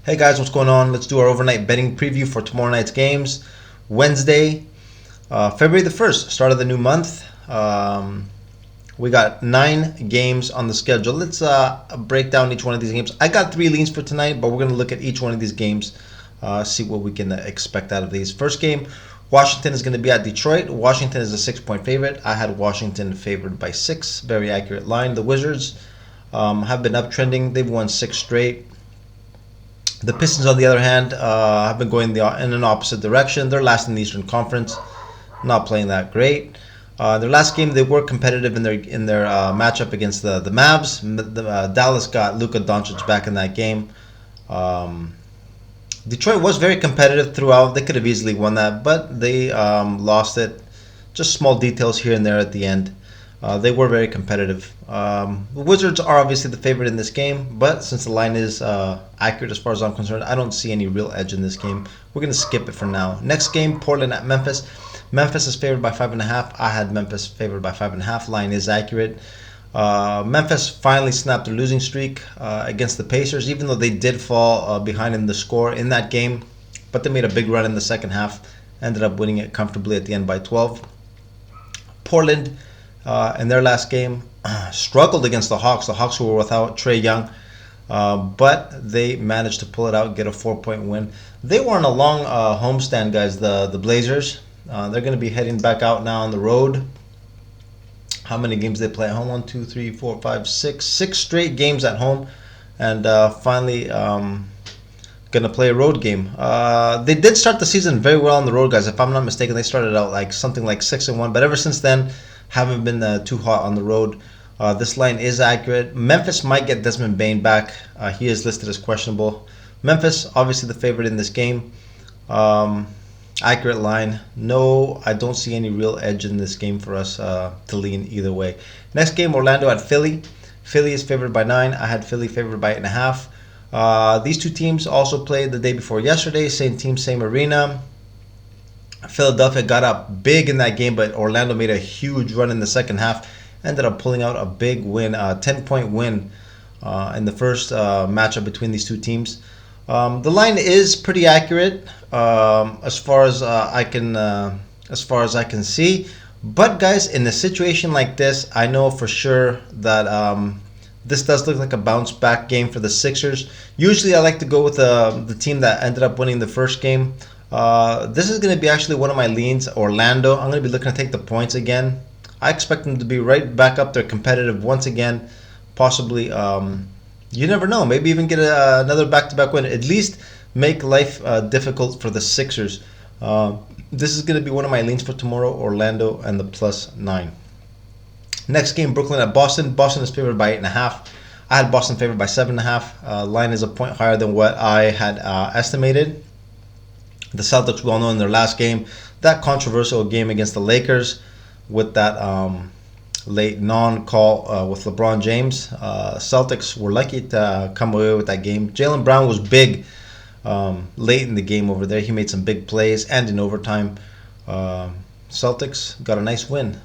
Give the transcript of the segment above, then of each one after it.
Hey guys, what's going on? Let's do our overnight betting preview for tomorrow night's games. Wednesday, February the 1st, start of the new month. We got 9 games on the schedule. Let's break down each one of these games. I got 3 leans for tonight, but we're going to look at each one of these games, see what we can expect out of these. First game, Washington is going to be at Detroit. Washington is a 6-point favorite. I had Washington favored by 6. Very accurate line. The Wizards have been uptrending. They've won 6 straight. The Pistons, on the other hand, have been going in an opposite direction. They're last in the Eastern Conference, not playing that great. Their last game, they were competitive in their matchup against the Mavs. Dallas got Luka Doncic back in that game. Detroit was very competitive throughout. They could have easily won that, but they lost it. Just small details here and there at the end. They were very competitive. The Wizards are obviously the favorite in this game, but since the line is accurate as far as I'm concerned, I don't see any real edge in this game. We're going to skip it for now. Next game, Portland at Memphis. Memphis is favored by 5.5. I had Memphis favored by 5.5. Line is accurate. Memphis finally snapped their losing streak against the Pacers, even though they did fall behind in the score in that game. But they made a big run in the second half. Ended up winning it comfortably at the end by 12. Portland, in their last game, struggled against the Hawks. The Hawks were without Trae Young, but they managed to pull it out, get a 4-point win. They were on a long homestand, guys, the Blazers. They're going to be heading back out now on the road. How many games they play at home? 1, 2, 3, 4, 5, 6. 6 straight games at home, and finally going to play a road game. They did start the season very well on the road, guys. If I'm not mistaken, they started out like something like 6-1, but ever since then, haven't been too hot on the road. This line is accurate. Memphis might get Desmond Bane back. He is listed as questionable. Memphis, obviously the favorite in this game. Accurate line. No, I don't see any real edge in this game for us to lean either way. Next game, Orlando at Philly. Philly is favored by 9. I had Philly favored by 8.5. These two teams also played the day before yesterday. Same team, same arena. Philadelphia got up big in that game, but Orlando made a huge run in the second half. Ended up pulling out a big win, a 10-point win in the first matchup between these two teams. The line is pretty accurate as far as I can see. But guys, in a situation like this, I know for sure that this does look like a bounce back game for the Sixers. Usually, I like to go with the team that ended up winning the first game. This is going to be actually one of my leans, Orlando. I'm going to be looking to take the points again. I expect them to be right back up there competitive once again. Possibly, you never know. Maybe even get another back-to-back win. At least make life difficult for the Sixers. This is going to be one of my leans for tomorrow, Orlando and the +9. Next game, Brooklyn at Boston. Boston is favored by 8.5. I had Boston favored by 7.5. Line is a point higher than what I had estimated. The Celtics, we all know in their last game, that controversial game against the Lakers with that late non-call with LeBron James. Celtics were lucky to come away with that game. Jaylen Brown was big late in the game over there. He made some big plays, and in overtime, Celtics got a nice win.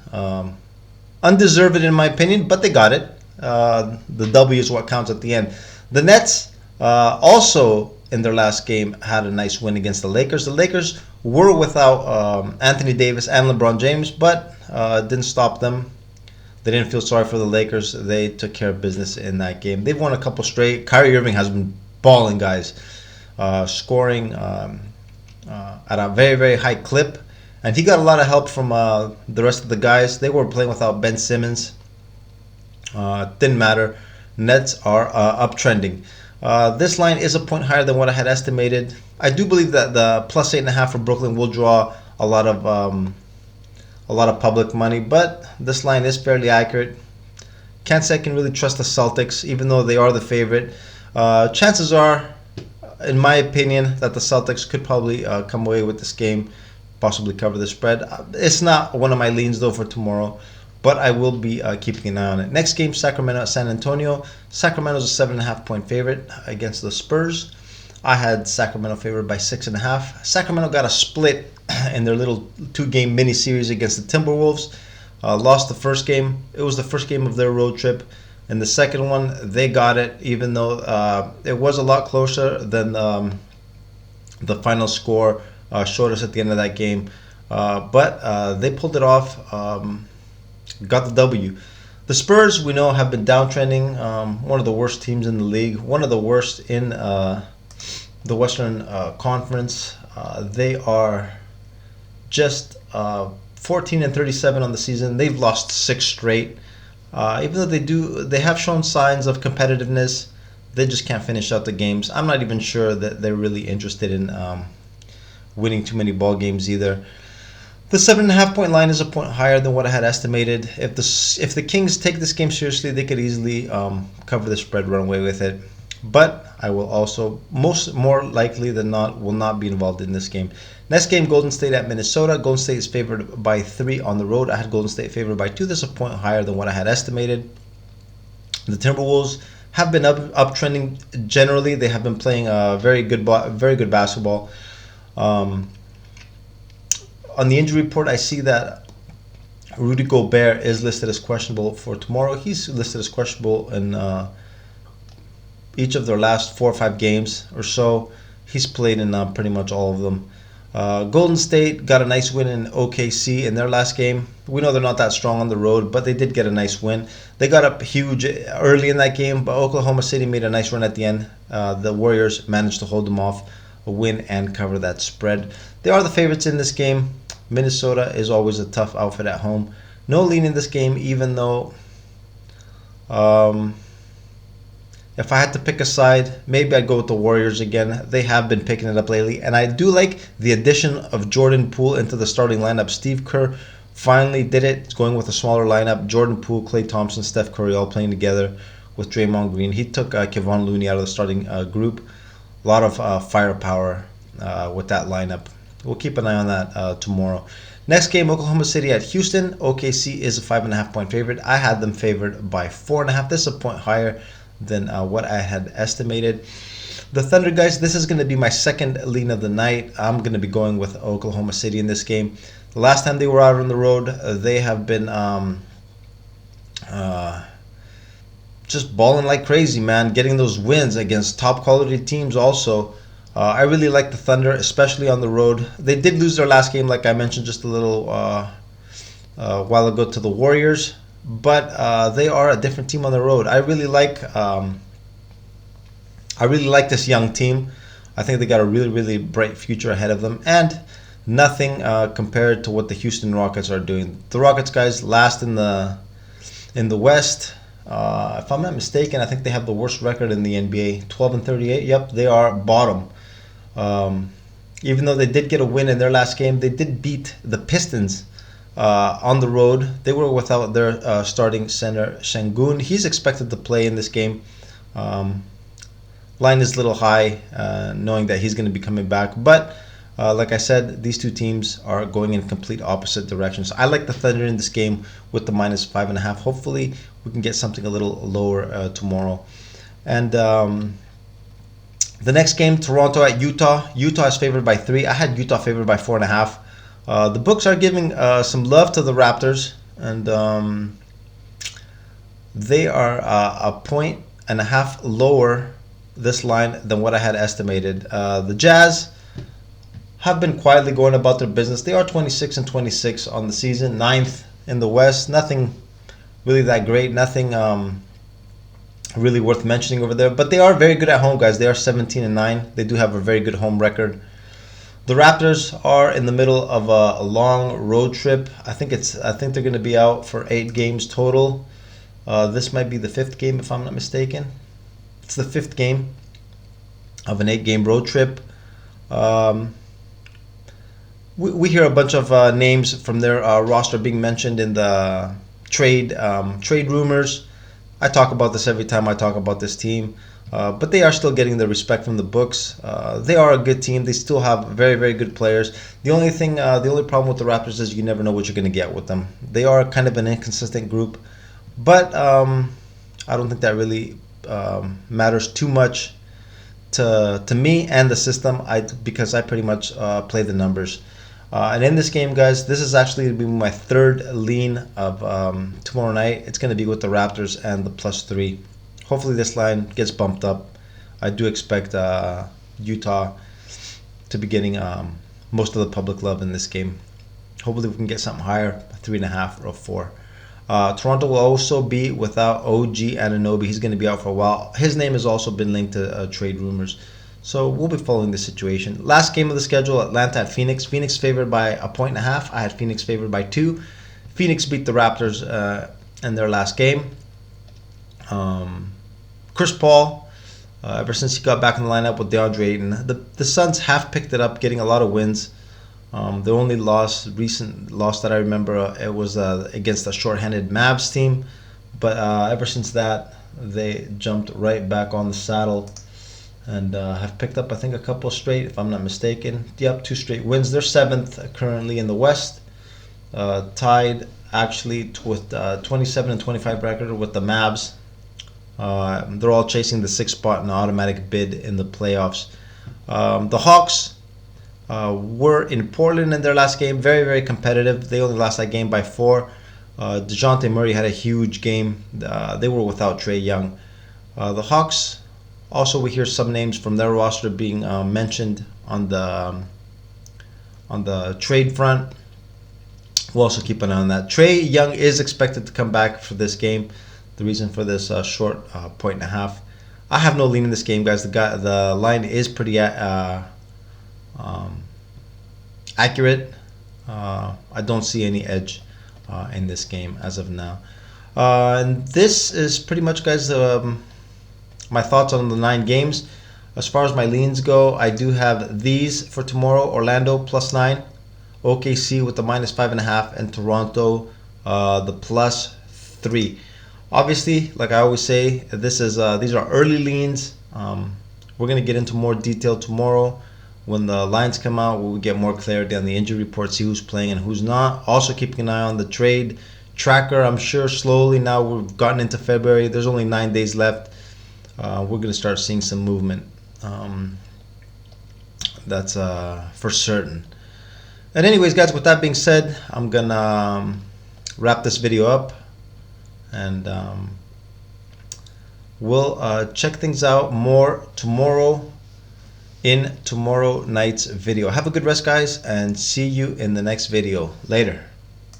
Undeserved in my opinion, but they got it. The W is what counts at the end. The Nets also in their last game had a nice win against the Lakers. The Lakers were without Anthony Davis and LeBron James, but it didn't stop them. They didn't feel sorry for the Lakers. They took care of business in that game. They've won a couple straight. Kyrie Irving has been balling, guys, scoring at a very, very high clip. And he got a lot of help from the rest of the guys. They were playing without Ben Simmons. Didn't matter. Nets are uptrending. This line is a point higher than what I had estimated. I do believe that the +8.5 for Brooklyn will draw a lot of public money, but this line is fairly accurate. Can't say I can really trust the Celtics, even though they are the favorite. Chances are, in my opinion, that the Celtics could probably come away with this game, possibly cover the spread. It's not one of my leans though for tomorrow, but I will be keeping an eye on it. Next game, Sacramento at San Antonio. Sacramento's a 7.5-point favorite against the Spurs. I had Sacramento favored by 6.5. Sacramento got a split in their little 2-game mini series against the Timberwolves. Lost the first game. It was the first game of their road trip. In the second one, they got it, even though it was a lot closer than the final score showed us at the end of that game. But they pulled it off, got the W. The Spurs, we know, have been downtrending. One of the worst teams in the league, one of the worst in the Western Conference. They are just 14 and 37 on the season. They've lost 6 straight. Even though they have shown signs of competitiveness, they just can't finish out the games. I'm not even sure that they're really interested in winning too many ball games either. The 7.5-point line is a point higher than what I had estimated. If the Kings take this game seriously, they could easily cover the spread, run away with it. But I will also, more likely than not, will not be involved in this game. Next game, Golden State at Minnesota. Golden State is favored by 3 on the road. I had Golden State favored by 2. This is a point higher than what I had estimated. The Timberwolves have been uptrending generally. They have been playing very good basketball. On the injury report, I see that Rudy Gobert is listed as questionable for tomorrow. He's listed as questionable in each of their last 4 or 5 games or so. He's played in pretty much all of them. Golden State got a nice win in OKC in their last game. We know they're not that strong on the road, but they did get a nice win. They got up huge early in that game, but Oklahoma City made a nice run at the end. The Warriors managed to hold them off, a win, and cover that spread. They are the favorites in this game. Minnesota is always a tough outfit at home. No lean in this game, even though if I had to pick a side, maybe I'd go with the Warriors again. They have been picking it up lately, and I do like the addition of Jordan Poole into the starting lineup. Steve Kerr finally did it. He's going with a smaller lineup. Jordan Poole, Klay Thompson, Steph Curry all playing together with Draymond Green. He took Kevon Looney out of the starting group. A lot of firepower with that lineup. We'll keep an eye on that tomorrow. Next game, Oklahoma City at Houston. OKC is a 5.5-point favorite. I had them favored by 4.5. This is a point higher than what I had estimated. The Thunder, guys, this is going to be my second lean of the night. I'm going to be going with Oklahoma City in this game. The last time they were out on the road, they have been just balling like crazy, man. Getting those wins against top quality teams also. I really like the Thunder, especially on the road. They did lose their last game, like I mentioned just a little while ago, to the Warriors. But they are a different team on the road. I really like this young team. I think they got a really, really bright future ahead of them, and nothing compared to what the Houston Rockets are doing. The Rockets, guys, last in the West. If I'm not mistaken, I think they have the worst record in the NBA, 12-38. Yep, they are bottom. Even though they did get a win in their last game, they did beat the Pistons on the road. They were without their starting center, Şengün. He's expected to play in this game. Line is a little high, knowing that he's going to be coming back. But like I said, these two teams are going in complete opposite directions. I like the Thunder in this game with the minus 5.5. Hopefully, we can get something a little lower tomorrow. And the next game, Toronto at Utah. Utah is favored by 3. I had Utah favored by 4.5. The books are giving some love to the Raptors, and they are a 1.5 lower this line than what I had estimated. The Jazz have been quietly going about their business. They are 26-26 on the season, 9th in the West. Nothing really that great. Nothing really worth mentioning over there. But they are very good at home, guys. They are 17-9. They do have a very good home record. The Raptors are in the middle of a long road trip. I think they're going to be out for 8 games total. This might be the 5th game, if I'm not mistaken. It's the 5th game of an 8-game road trip. We hear a bunch of names from their roster being mentioned in the trade rumors. I talk about this every time I talk about this team. But they are still getting the respect from the books. They are a good team. They still have very, very good players. The only problem with the Raptors is you never know what you're going to get with them. They are kind of an inconsistent group. But I don't think that really matters too much to me and the system. Because I pretty much play the numbers. And in this game, guys, this is actually going to be my third lean of tomorrow night. It's going to be with the Raptors and the +3. Hopefully this line gets bumped up. I do expect Utah to be getting most of the public love in this game. Hopefully we can get something higher, 3.5 or 4. Toronto will also be without OG Anunoby. He's going to be out for a while. His name has also been linked to trade rumors. So we'll be following the situation. Last game of the schedule, Atlanta at Phoenix. Phoenix favored by 1.5. I had Phoenix favored by 2. Phoenix beat the Raptors in their last game. Chris Paul, ever since he got back in the lineup with DeAndre Ayton, the Suns have picked it up, getting a lot of wins. The only recent loss that I remember, it was against a shorthanded Mavs team. But ever since that, they jumped right back on the saddle and have picked up, I think, a couple straight, if I'm not mistaken. Yep, 2 straight wins. They're 7th currently in the West, tied actually with 27 and 25 record with the Mavs. They're all chasing the 6th spot in the automatic bid in the playoffs. The Hawks were in Portland in their last game. Very, very competitive. They only lost that game by 4. DeJounte Murray had a huge game. They were without Trae Young. The Hawks, also we hear some names from their roster being mentioned on the trade front. We'll also keep an eye on that. Trae Young is expected to come back for this game. The reason for this short 1.5. I have no lean in this game, guys. The line is pretty accurate. I don't see any edge in this game as of now. And this is pretty much, guys, my thoughts on the 9 games. As far as my leans go, I do have these for tomorrow: Orlando +9, OKC with the -5.5, and Toronto the +3. Obviously, like I always say, these are early leans. We're gonna get into more detail tomorrow when the lines come out. We'll get more clarity on the injury report, see who's playing and who's not. Also keeping an eye on the trade tracker. I'm sure slowly now we've gotten into February. There's only 9 days left. We're gonna start seeing some movement. That's for certain. And anyways, guys, with that being said, I'm gonna wrap this video up, and we'll check things out more tomorrow in tomorrow night's video. Have a good rest, guys, and see you in the next video. Later.